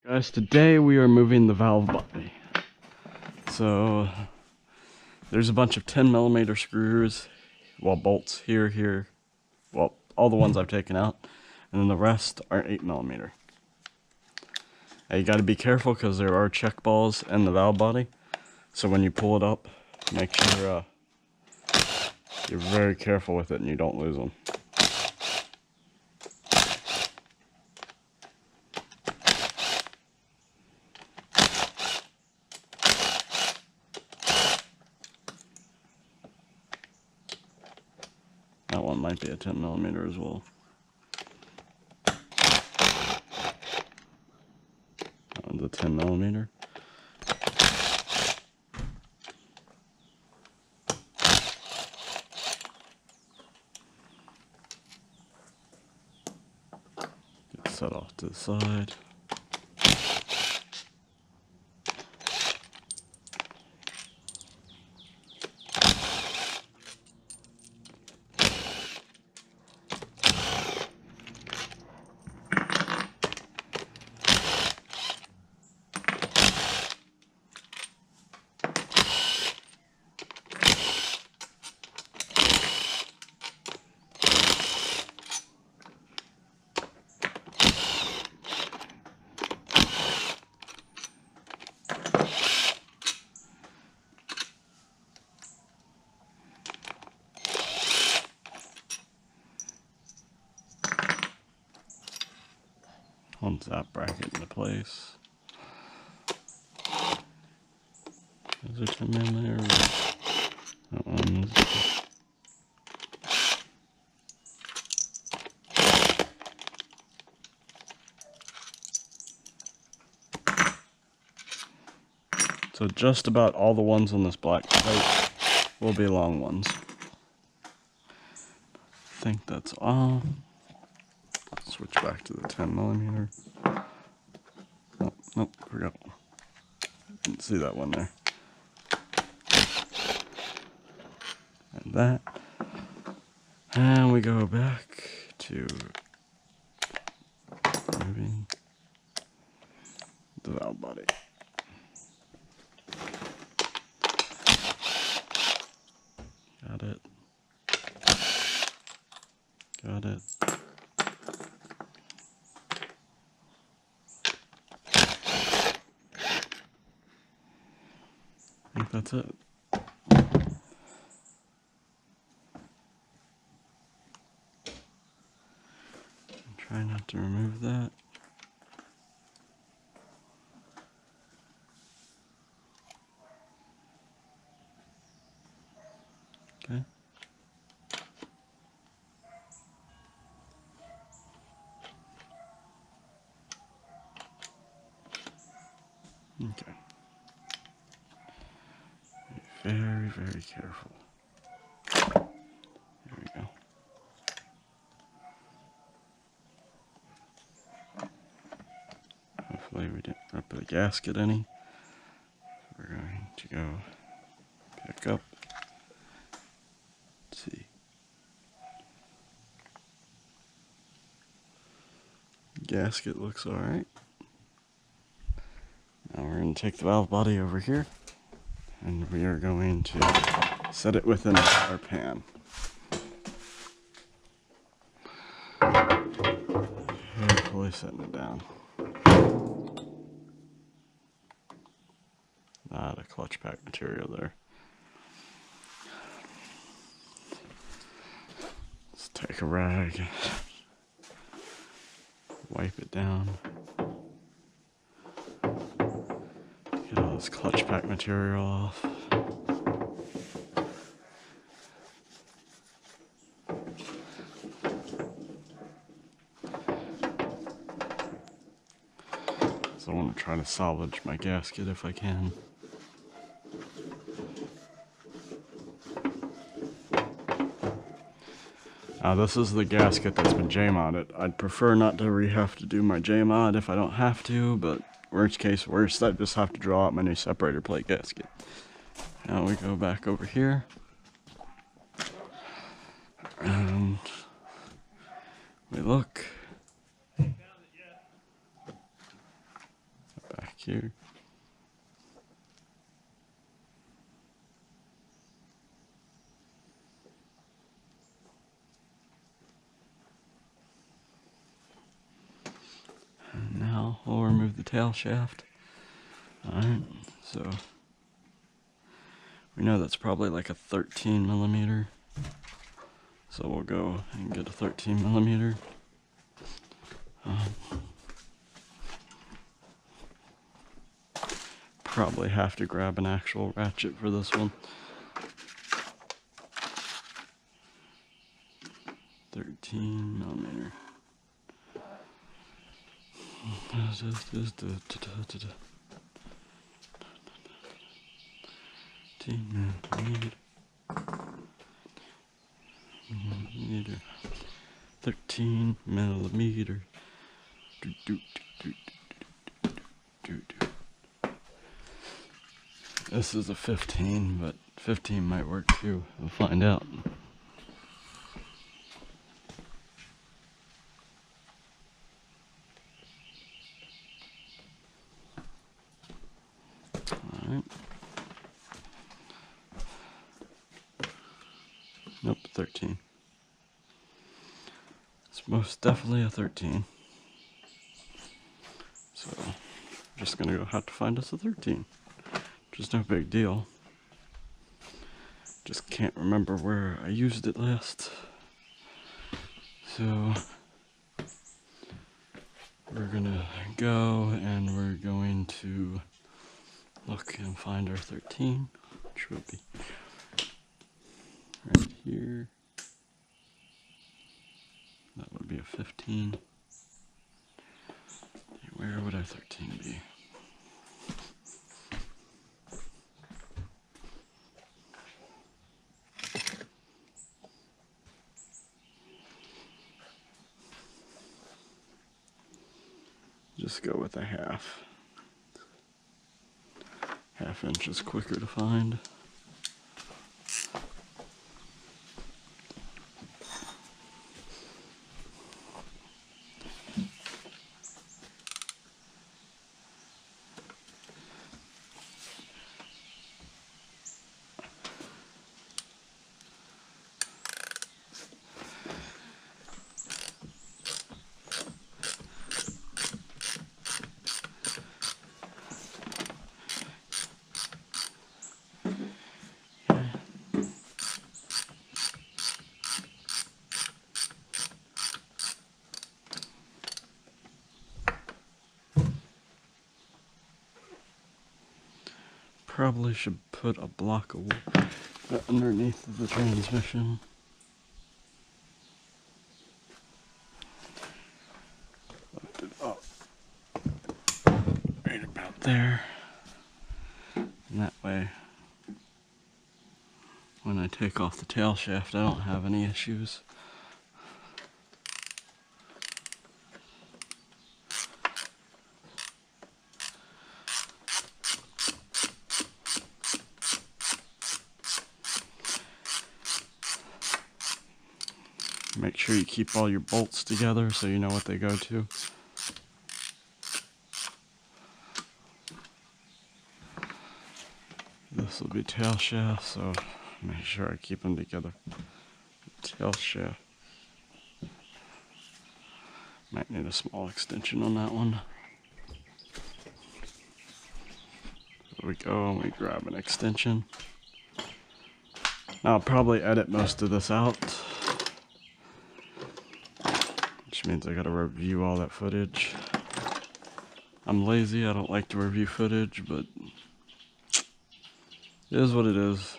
Guys, today we are moving the valve body. So there's a bunch of 10mm screws, well, bolts here, well, all the ones I've taken out, and then the rest are 8mm. Now you got to be careful because there are check balls in the valve body, so when you pull it up, make sure you're very careful with it and you don't lose them. That one might be a 10mm as well. That one's a 10mm. Get set off to the side. Holds that bracket into place. Is there 10mm? That one's... So just about all the ones on this black plate will be long ones. I think that's all. Switch back to the 10mm. Oh, nope, forgot. Didn't see that one there. And that. And we go back to moving the valve body. Got it. Got it. I think that's it. Try not to remove that. Okay. Okay. Be very, very careful. There we go. Hopefully we didn't rip the gasket any. So we're going to go pick up. Let's see. Gasket looks alright. Now we're going to take the valve body over here and we are going to set it within our pan. Carefully setting it down. Not a clutch pack material there. Let's take a rag, wipe it down. Get all this clutch pack material off. So I want to try to salvage my gasket if I can. Now this is the gasket that's been J-modded. I'd prefer not to have to do my J-mod if I don't have to, but worst case worst, I just have to draw out my new separator plate gasket. Now we go back over here. And we look. here. And now we'll remove the tail shaft. Alright, so we know that's probably like a 13 millimeter. So we'll go and get a 13 millimeter. Probably have to grab an actual ratchet for this one. 13 millimeter. Millimeter. 13 millimeter. This is a 15, but 15 might work too. We'll find out. Alright. Nope, 13. It's most definitely a 13. So, I'm just gonna go have to find us a 13. Which is no big deal. Just can't remember where I used it last. So, we're gonna go and we're going to look and find our 13, which will be right here. That would be a 15. Where would our 13 be? Just go with a half. Half inch is quicker to find. Probably should put a block of wood underneath the transmission. Lift it up right about there. And that way, when I take off the tail shaft, I don't have any issues. Make sure you keep all your bolts together so you know what they go to. This will be tail shaft, so make sure I keep them together. Tail shaft. Might need a small extension on that one. There we go, and we grab an extension. Now I'll probably edit most of this out, which means I gotta review all that footage. I'm lazy, I don't like to review footage, but it is what it is.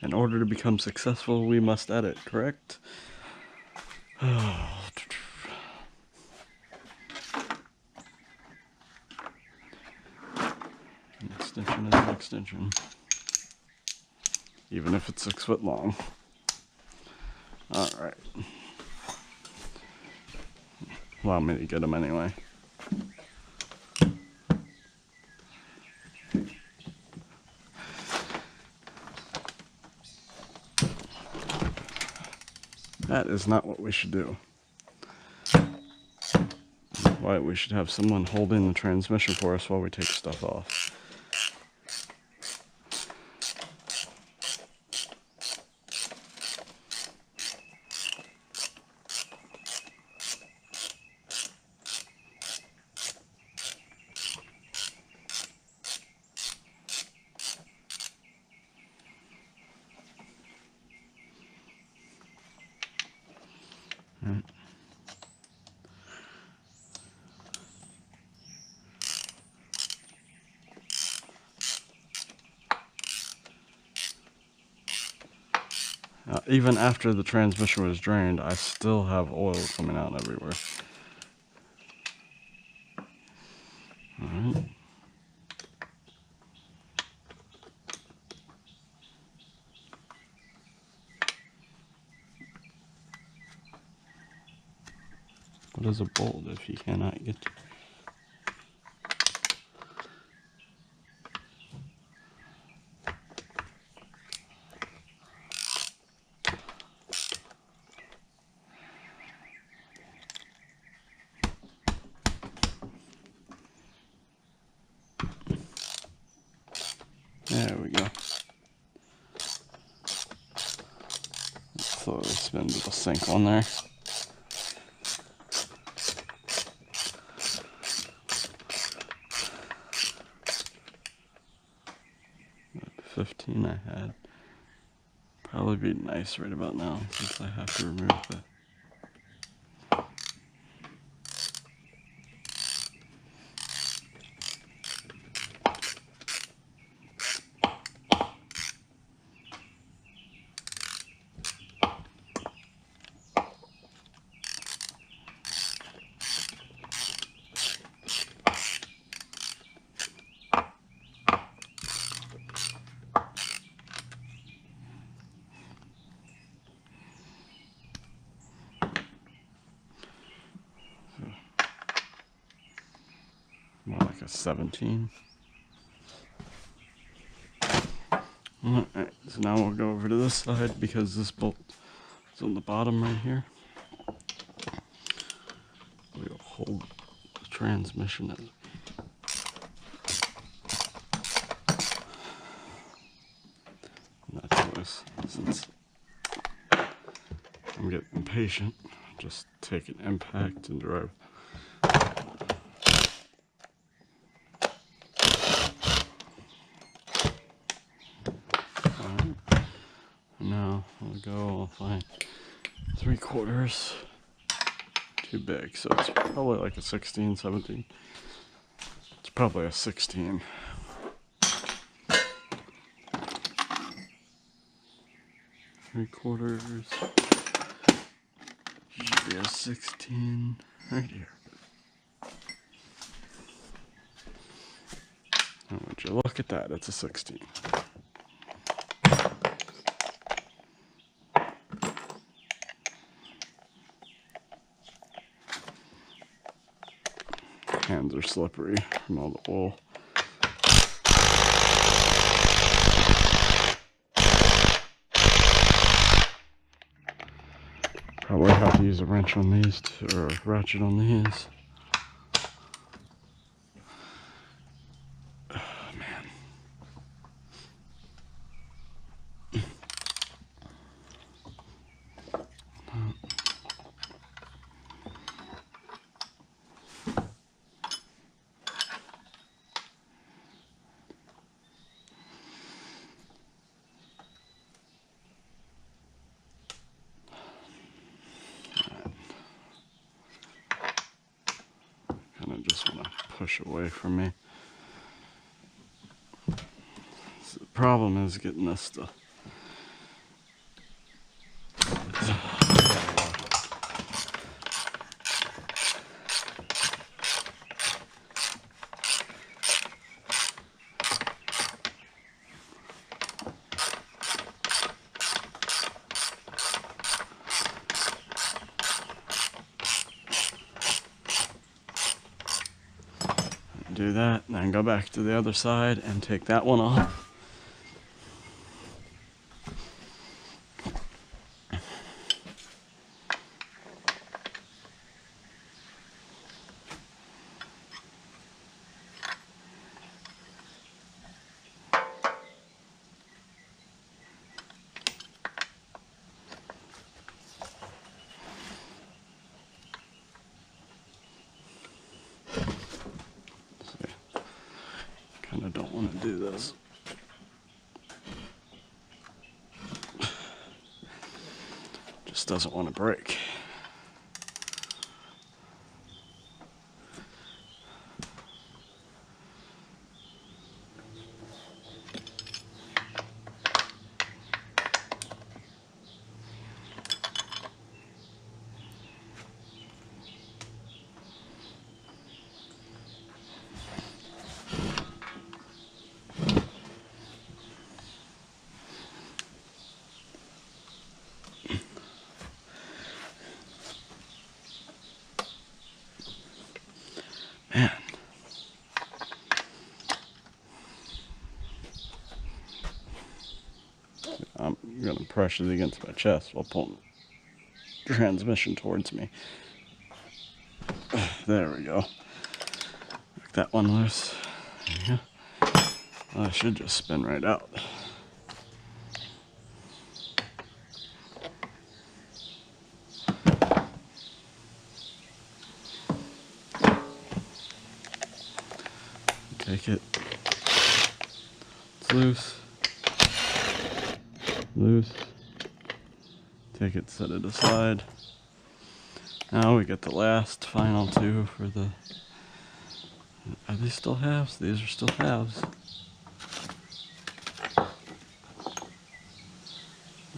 In order to become successful, we must edit, correct? An extension is an extension. Even if it's 6 foot long. Alright. Allow me to get them anyway. That is not what we should do. why we should have someone holding the transmission for us while we take stuff off. Right. Even after the transmission was drained, I still have oil coming out everywhere. Alright. What is a bolt if you cannot get to? There we go. Slowly spin the sink on there. 15 I had. Probably be nice right about now since I have to remove the. More like a 17. Alright, so now we'll go over to this side because this bolt is on the bottom right here. We'll hold the transmission as not choice, since I'm getting impatient. Just take an impact and drive. Now I'll go, I'll find 3/4 too big, so it's probably like a 16, 17. It's probably a 16. Three-quarters should be a 16 right here. And would you look at that, it's a 16. Hands are slippery from all the oil. Probably have to use a wrench on these or a ratchet on these. Oh, man. Kind of just want to push away from me. So the problem is getting this stuff. Do that, and then go back to the other side and take that one off. don't want to do this. Just doesn't want to break. Man. I'm going to press it against my chest while pulling the transmission towards me. There we go. Make that one loose. There you go. Well, I should just spin right out. Take it. It's loose. Loose. Take it, set it aside. Now we get the last final two for the... Are these still halves? These are still halves.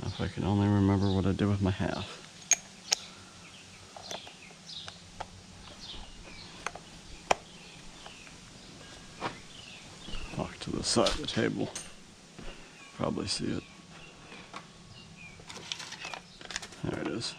If I can only remember what I did with my half. Walk to the side of the table. Probably see it. There it is.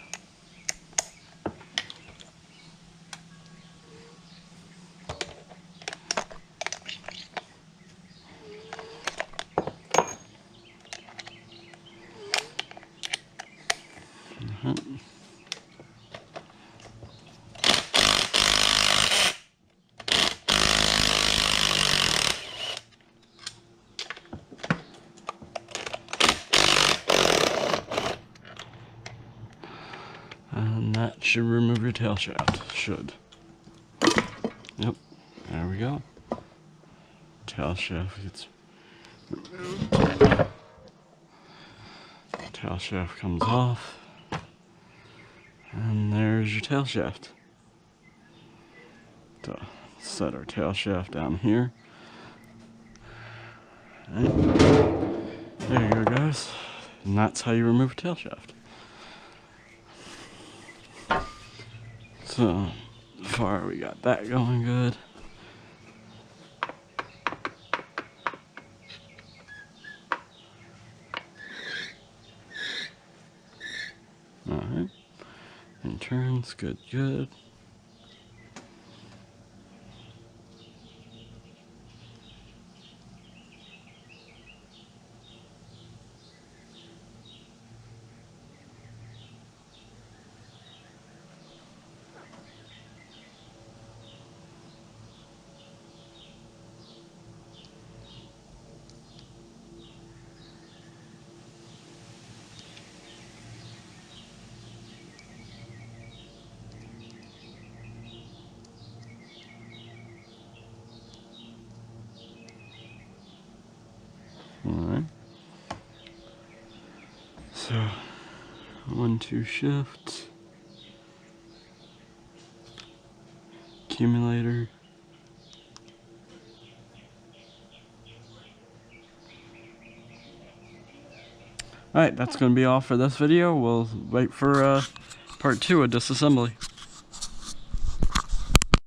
And that should remove your tail shaft. Should. Yep. There we go. Tail shaft gets removed. Tail shaft comes off. And there's your tail shaft. So, set our tail shaft down here. Right. There you go, guys. And that's how you remove a tail shaft. So far we got that going good. Alright. And turns, good, good. Alright. So 1-2 shift. Accumulator. Alright, that's going to be all for this video. We'll wait for part 2 of disassembly.